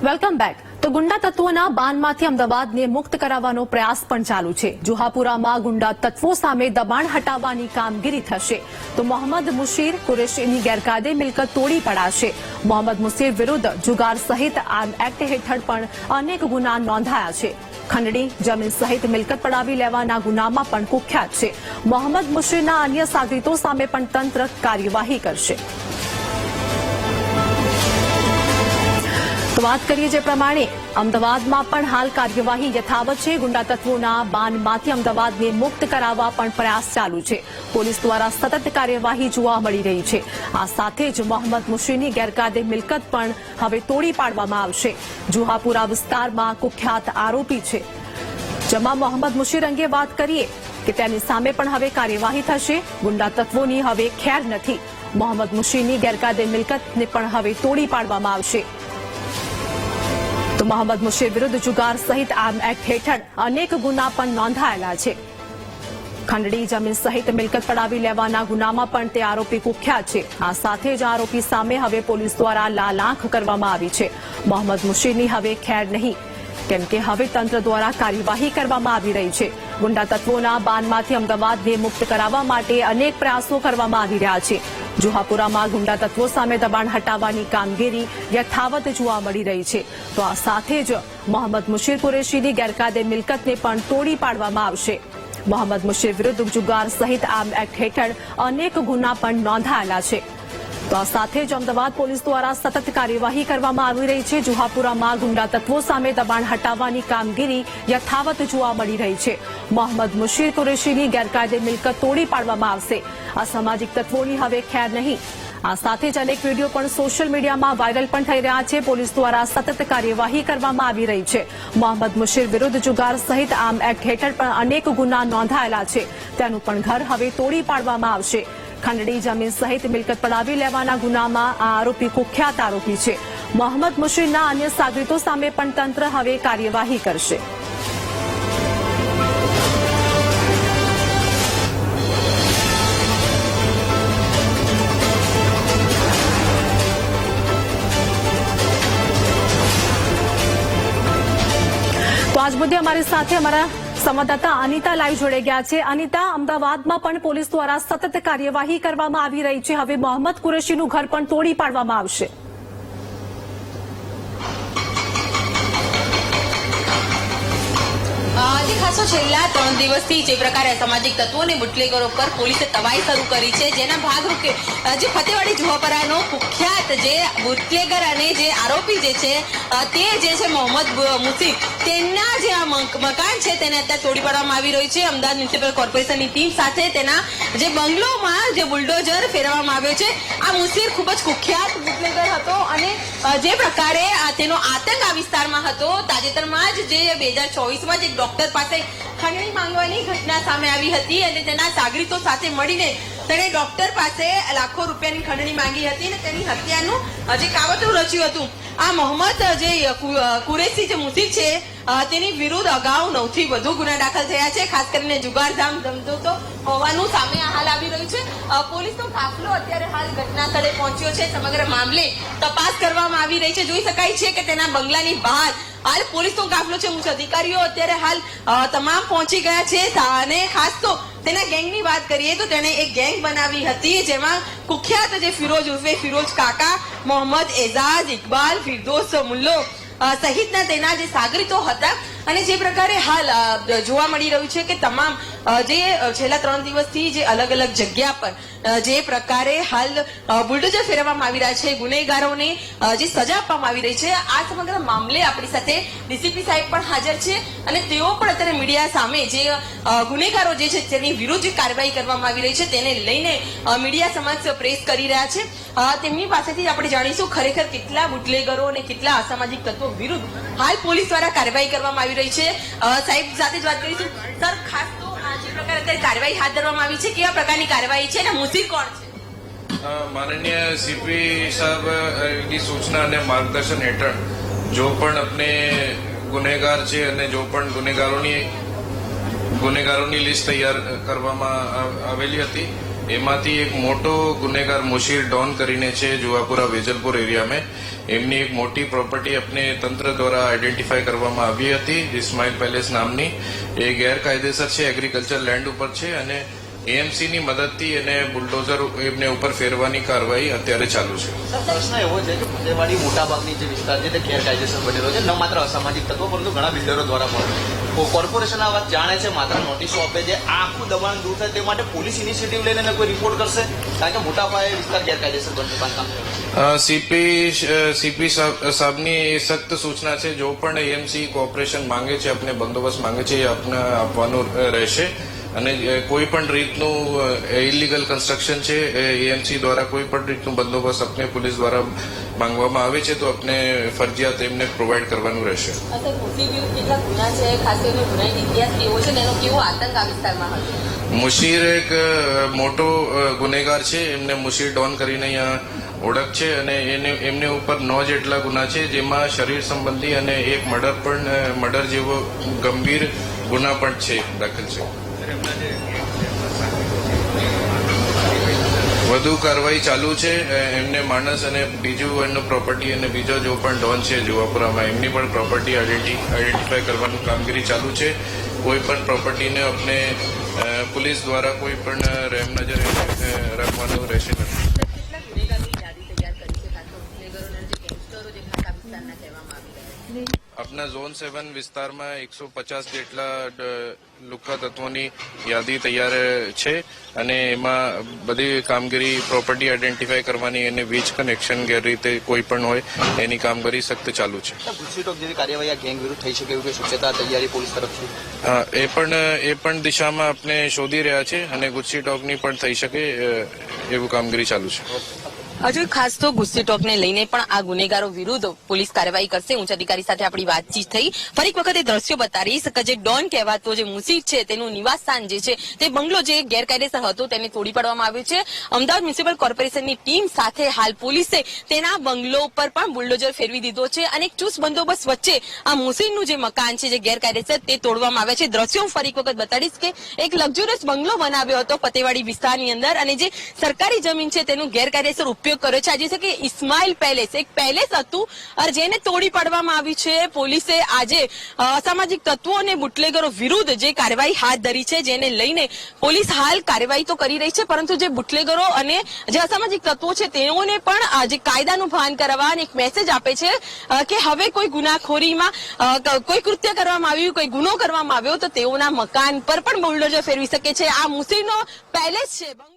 Welcome back. તો ગુંડા તત્વોના બાનમાંથી અમદાવાદને મુક્ત કરાવવાનો પ્રયાસ પણ ચાલુ છે। જુહાપુરામાં ગુંડા તત્વો સામે દબાણ હટાવવાની કામગીરી થશે તો મોહમ્મદ મુશીર કુરેશીની ગેરકાયદે મિલકત તોડી પડાશે। મોહમ્મદ મુશીર વિરુદ્ધ જુગાર સહિત આર્મ એક્ટ હેઠળ પણ અનેક ગુના નોંધાયા છે। ખંડણી જમીન સહિત મિલકત પડાવી લેવાના ગુનામાં પણ કુખ્યાત છે। મોહમ્મદ મુશીરના અન્ય સાગરીતો સામે પણ તંત્ર કાર્યવાહી કરશે। તો વાત કરીએ જે પ્રમાણે અમદાવાદમાં પણ હાલ કાર્યવાહી યથાવત છે। ગુંડા તત્વોના બાનમાંથી અમદાવાદને મુક્ત કરાવવા પણ પ્રયાસ ચાલુ છે। પોલીસ દ્વારા સતત કાર્યવાહી જોવા મળી રહી છે। આ સાથે જ મોહમ્મદ મુશીરની ગેરકાયદે મિલકત પણ હવે તોડી પાડવામાં આવશે। જુહાપુરા વિસ્તારમાં કુખ્યાત આરોપી છે। જેમાં મોહમ્મદ મુશીર અંગે વાત કરીએ કે તેની સામે પણ હવે કાર્યવાહી થશે। ગુંડા તત્વોની હવે ખેર નથી। મોહમ્મદ મુશીરની ગેરકાયદે મિલકતને પણ હવે તોડી પાડવામાં આવશે। તો મોહમ્મદ મુશીર વિરુદ્ધ જુગાર સહિત આર્મ એક્ટ હેઠળ અનેક ગુના પણ નોંધાયેલા છે। ખંડણી જમીન સહિત મિલકત પડાવી લેવાના ગુનામાં પણ તે આરોપી કુખ્યાત છે। આ સાથે જ આરોપી સામે હવે પોલીસ દ્વારા લાલાંખ કરવામાં આવી છે। મોહમ્મદ મુશીરની હવે ખેર નહીં, કેમ કે હવે તંત્ર દ્વારા કાર્યવાહી કરવામાં આવી રહી છે। ગુંડા તત્વોના બાનમાંથી અમદાવાદને મુક્ત કરાવવા માટે અનેક પ્રયાસો કરવામાં આવી રહ્યા છે। જુહાપુરામાં ગુંડા તત્વો સામે દબાણ હટાવવાની કામગીરી યથાવત જોવા મળી રહી છે। તો આ સાથે જ મોહમ્મદ મુશીર કુરેશીની ગેરકાયદે મિલકતને પણ તોડી પાડવામાં આવશે। મોહમ્મદ મુશીર વિરુદ્ધ જુગાર સહિત આર્મ એક્ટ હેઠળ અનેક ગુના પણ નોંધાયેલા છે। તો આ સાથે જ અમદાવાદ પોલીસ દ્વારા સતત કાર્યવાહી કરવામાં આવી રહી છે। જુહાપુરામાં ગુંડા તત્વો સામે દબાણ હટાવવાની કામગીરી યથાવત જોવા મળી રહી છે। મોહમ્મદ મુશીર કુરેશીની ગેરકાયદે મિલકત તોડી પાડવામાં આવશે। અસામાજિક તત્વોની હવે ખેર નહીં। આ સાથે જ અનેક વિડીયો પણ સોશિયલ મીડિયામાં વાયરલ પણ થઈ રહ્યા છે। પોલીસ દ્વારા સતત કાર્યવાહી કરવામાં આવી રહી છે। મોહમ્મદ મુશીર વિરુદ્ધ જુગાર સહિત આર્મ એક્ટ હેઠળ પણ અનેક ગુના નોંધાયેલા છે। તેનું પણ ઘર હવે તોડી પાડવામાં આવશે। ખંડણી જમીન સહિત મિલકત પડાવી લેવાના ગુનામાં આ આરોપી કુખ્યાત આરોપી છે। મોહમ્મદ મુશીરના અન્ય સાગરીતો સામે પણ તંત્ર હવે કાર્યવાહી કરશે। તો આજ મુદ્દે અમારી સાથે અમારા સંવાદદાતા અનિતા લાઈવ જોડે ગયા છે। અનિતા, અમદાવાદમાં પણ પોલીસ દ્વારા સતત કાર્યવાહી કરવામાં આવી રહી છે। હવે મોહમ્મદ કુરેશીનું ઘર પણ તોડી પાડવામાં આવશે। ખાસો છેલ્લા 3 દિવસથી જે પ્રકારે અસામાજિક તત્વો અને બુટલેગરો પર પોલીસે તવાઈ શરૂ કરી છે, જેના ભાગરૂપે જે ફતેવાડી જુહાપરાનો કુખ્યાત જે બુટલેગર અને જે આરોપી જે છે તે જે છે મોહમ્મદ મુશીર, તેના જે આ મકાન છે તેને અત્યારે તોડી પાડવામાં આવી રહ્યું છે। અમદાવાદ મ્યુનિસિપલ કોર્પોરેશનની ટીમ સાથે તેના જે બંગલોમાં જે બુલડોઝર ફેરવવામાં આવ્યો છે। આ મુશીર ખૂબ જ કુખ્યાત બુટલેગર હતો અને જે પ્રકારે તેનો આતંક આ વિસ્તારમાં હતો, તાજેતરમાં જ જે 2024માં જ એક ડોક્ટર પાસે ખંડણી માંગવાની ઘટના સામે આવી હતી અને તેના સાગરીતો સાથે મળીને તેણે ડોક્ટર પાસે લાખો રૂપિયાની ખંડણી માંગી હતી અને તેની હત્યાનું જે કાવતરું રચ્યું હતું। આ મોહમ્મદ જે કુરેશી જે મુશીર છે તેની વિરુદ્ધ અગાઉ 9 થી વધુ ગુના દાખલ થયા છે। ખાસ કરીને જુગારધામ ધમધોતો હોવાનું સામે હાલ આવી રહ્યું છે। પોલીસનો કાફલો અત્યારે હાલ ઘટના સ્થળે પહોંચ્યો છે। સમગ્ર મામલે તપાસ કરવામાં આવી રહી છે। જોઈ શકાય છે કે તેના બંગલાની બહાર હાલ પોલીસનો કાફલો છે, ઉચ્ચ અધિકારીઓ અત્યારે હાલ તમામ પહોંચી ગયા છે। અને ખાસ તો તેના ગેંગની વાત કરીએ તો તેણે એક ગેંગ બનાવી હતી, જેમાં કુખ્યાત જે ફિરોજ ઉર્ફે ફિરોજ કાકા, મોહમ્મદ એઝાઝ, ઇકબાલ, ફિરદોસ મુલ્લો સહિતના તેના જે સાગરીતો હતા। અને જે પ્રકારે હાલ જોવા મળી રહ્યું છે કે તમામ જે છેલ્લા 3 દિવસથી જે અલગ અલગ જગ્યા પર જે પ્રકારે હાલ બુલડોઝર ફેરવવામાં આવી રહ્યા છે, ગુનેગારોને જે સજા આપવામાં આવી રહી છે, આ સમગ્ર મામલે આપણી સાથે ડીસીપી સાહેબ પણ હાજર છે અને તેઓ પણ અત્યારે મીડિયા સામે જે ગુનેગારો જે છે તેની વિરુદ્ધ કાર્યવાહી કરવામાં આવી રહી છે તેને લઈને મીડિયા સમક્ષ પ્રેસ કરી રહ્યા છે। તેમની પાસેથી આપણે જાણીશું ખરેખર કેટલા બુટલેગરો અને કેટલા અસામાજિક તત્વો વિરુદ્ધ હાલ પોલીસ દ્વારા કાર્યવાહી કરવામાં આવી રહી છે। સાહેબ સાથે જ વાત કરીશું। સર, ખાસ તો જે પ્રકારે અત્યારે કાર્યવાહી હાથ ધરવામાં આવી છે, કેવા પ્રકારની કાર્યવાહી છે અને મુશીર કોણ છે? माननीय सीपी साहब की सूचना અને માર્ગદર્શન હેઠળ જો પણ अपने ગુનેગાર છે અને જો પણ ગુનેગારોની લિસ્ટ તૈયાર કરવામાં આવેલી હતી એમાંથી એક મોટો ગુનેગાર મુશીર ડોન કરીને છે જુવાપુરા વેજલપુર એરિયામાં એમની એક મોટી પ્રોપર્ટી अपने તંત્ર દ્વારા આઈડેન્ટિફાઈ કરવામાં આવી હતી ઇસ્માઇલ પેલેસ નામની એ ગેરકાયદેસર છે એગ્રીકલ્ચર લેન્ડ ઉપર છે અને એએમસી ની મદદથી એને બુલડોઝર એમને ઉપર ફેરવાની કાર્યવાહી અત્યારે ચાલુ છે પ્રશ્ન એવો છે કે ફતેવાડી મોટાભાગની જે વિસ્તાર છે તે ગેરકાયદેસર બનેલો છે ન માત્ર અસામાજિક તત્વો પરંતુ ઘણા બિલ્ડરો દ્વારા પણ કોર્પોરેશન આ વાત જાણે છે માત્ર નોટિસો આપે છે આ આખું દબાણ દૂર થાય તે માટે પોલીસ ઇનિશિયેટિવ લઈને કોઈ રિપોર્ટ કરશે કારણ કે મોટા પાયે વિસ્તાર ગેરકાયદેસર બનશે બાંધકામ સીપી સાહેબની સખ્ત સૂચના છે જો પણ એએમસી કોઓપરેશન માંગે છે આપણે બંદોબસ્ત માંગે છે એ આપણે આપવાનું રહેશે અને કોઈ પણ રીતનું ઇલીગલ કન્સ્ટ્રક્શન છે એએમસી દ્વારા કોઈ પણ રીતનું બંદોબસ્ત આપણે પોલીસ દ્વારા માંગવામાં આવે છે તો આપણે ફરજિયાત એમને પ્રોવાઈડ કરવાનું રહેશે કેટલા ગુના છે ખાસ કરીને ગુનાહિત ઇતિહાસ કેવો છે એનો કેવો આતંક આ વિસ્તારમાં હતો મુશીર એક મોટો ગુનેગાર છે એમને મુશીર ડોન કરીને અહીંયા ઓળખ છે અને એમને ઉપર 9 જેટલા ગુના છે જેમાં શરીર સંબંધી અને એક મર્ડર જેવો ગંભીર ગુના પણ છે દાખલ છે વધુ કાર્યવાહી ચાલુ છે એમને માણસ અને બીજું એમનું પ્રોપર્ટી અને બીજો જો પણ ડોન છે જુવાપુરામાં એમની પણ પ્રોપર્ટી આઈડેન્ટિફાઈ કરવાનું કામગીરી ચાલુ છે કોઈ પણ પ્રોપર્ટીને આપણે પોલીસ દ્વારા કોઈ પણ રહેમ નજર રાખવાનું રહેશે નથી આપના ઝોન 7 વિસ્તારમાં 150 જેટલા લુખ્ખા તત્વોની યાદી તૈયાર છે અને એમાં બધી કામગીરી પ્રોપર્ટી આઈડેન્ટિફાઈ કરવાની અને વીજ કનેક્શન ગેરરીતે કોઈ પણ હોય એની કામગીરી સખ્ત ચાલુ છે ગુસ્સીટોક જેવી કાર્યવાહી આ ગેંગ વિરુદ્ધ થઈ શકે એવું કોઈ શક્યતા તૈયારી પોલીસ તરફથી હા એ પણ દિશામાં આપણે શોધી રહ્યા છે અને ગુસ્સી ટોકની પણ થઈ શકે એવું કામગીરી ચાલુ છે હજુ ખાસ તો ગુસ્સી ટોકને લઈને પણ આ ગુનેગારો વિરુદ્ધ પોલીસ કાર્યવાહી કરશે ઉચ્ચ અધિકારી સાથે આપણી વાતચીત થઈ ફરી એક વખત એ દ્રશ્યો બતાવીશ કે જે ડોન કહેવાતો જે મુસીર છે તેનું નિવાસ સ્થાન જે છે તે બંગલો જે ગેરકાયદેસર હતો તેને તોડી પાડવામાં આવ્યો છે અમદાવાદ મ્યુનિસિપલ કોર્પોરેશનની ટીમ સાથે હાલ પોલીસે તેના બંગલો ઉપર પણ બુલડોઝર ફેરવી દીધો છે અને એક ચુસ્ત બંદોબસ્ત વચ્ચે આ મુસીરનું જે મકાન છે જે ગેરકાયદેસર તે તોડવામાં આવ્યા છે દ્રશ્યો ફરી એક વખત બતાડીશ કે એક લક્ઝુરિયસ બંગલો બનાવ્યો હતો ફતેવાડી વિસ્તારની અંદર અને જે સરકારી જમીન છે તેનું ગેરકાયદેસર ઉપયોગ કર્યો છે આજે છે કે ઇસ્માઇલ પેલેસ એક પેલેસ હતું જેને તોડી પાડવામાં આવ્યું છે પોલીસે આજે અસામાજિક તત્વો અને બુટલેગરો વિરુદ્ધ જે કાર્યવાહી હાથ ધરી છે જેને લઈને પોલીસ હાલ કાર્યવાહી તો કરી રહી છે પરંતુ જે બુટલેગરો અને જે અસામાજિક તત્વો છે તેઓને પણ જે કાયદાનું ભાન કરાવવા અને એક મેસેજ આપે છે કે હવે કોઈ ગુનાખોરીમાં કોઈ કૃત્ય કરવામાં આવ્યું કોઈ ગુનો કરવામાં આવ્યો તો તેઓના મકાન પર પણ બુલડોઝર ફેરવી શકે છે આ મુસીરનો પેલેસ છે